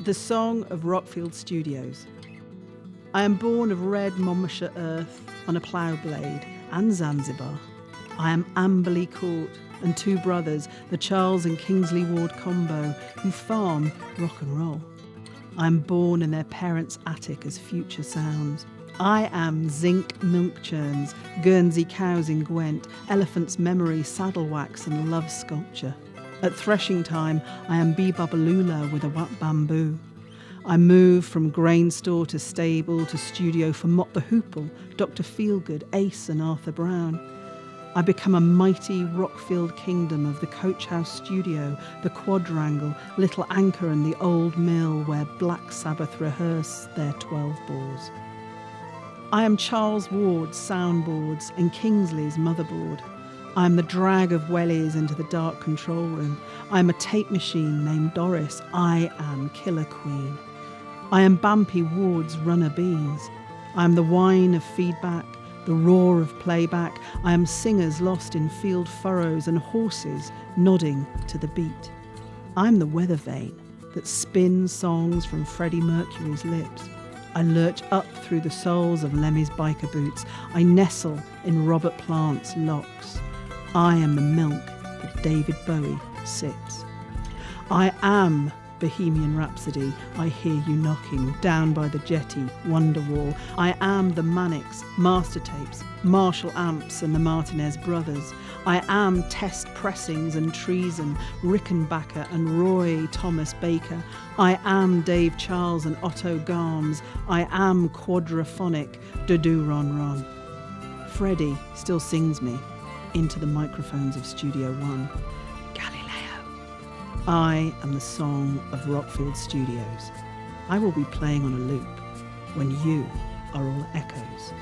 The Song of Rockfield Studios. I am born of red Monmouthshire earth on a plough blade and Zanzibar. I am amberly caught and two brothers, the Charles and Kingsley Ward combo, who farm rock and roll. I am born in their parents' attic as future sounds. I am zinc milk churns, Guernsey cows in Gwent, elephant's memory, saddle wax and love sculpture. At threshing time, I am Bee-Babalula with a wat bamboo. I move from grain store to stable to studio for Mott the Hoople, Dr. Feelgood, Ace and Arthur Brown. I become a mighty Rockfield kingdom of the Coach House studio, the Quadrangle, Little Anchor and the Old Mill where Black Sabbath rehearse their 12 balls. I am Charles Ward's soundboards and Kingsley's motherboard. I am the drag of wellies into the dark control room. I am a tape machine named Doris. I am Killer Queen. I am Bampy Ward's runner beans. I am the whine of feedback, the roar of playback. I am singers lost in field furrows and horses nodding to the beat. I am the weather vane that spins songs from Freddie Mercury's lips. I lurch up through the soles of Lemmy's biker boots. I nestle in Robert Plant's locks. I am the milk that David Bowie sips. I am Bohemian Rhapsody. I hear you knocking down by the jetty, Wonderwall. I am the Mannix, Master Tapes, Marshall Amps and the Martinez Brothers. I am Test Pressings and Treason, Rickenbacker and Roy Thomas Baker. I am Dave Charles and Otto Garms. I am Quadraphonic, Dudu Ron Ron. Freddie still sings me into the microphones of Studio One. Galileo. I am the song of Rockfield Studios. I will be playing on a loop when you are all echoes.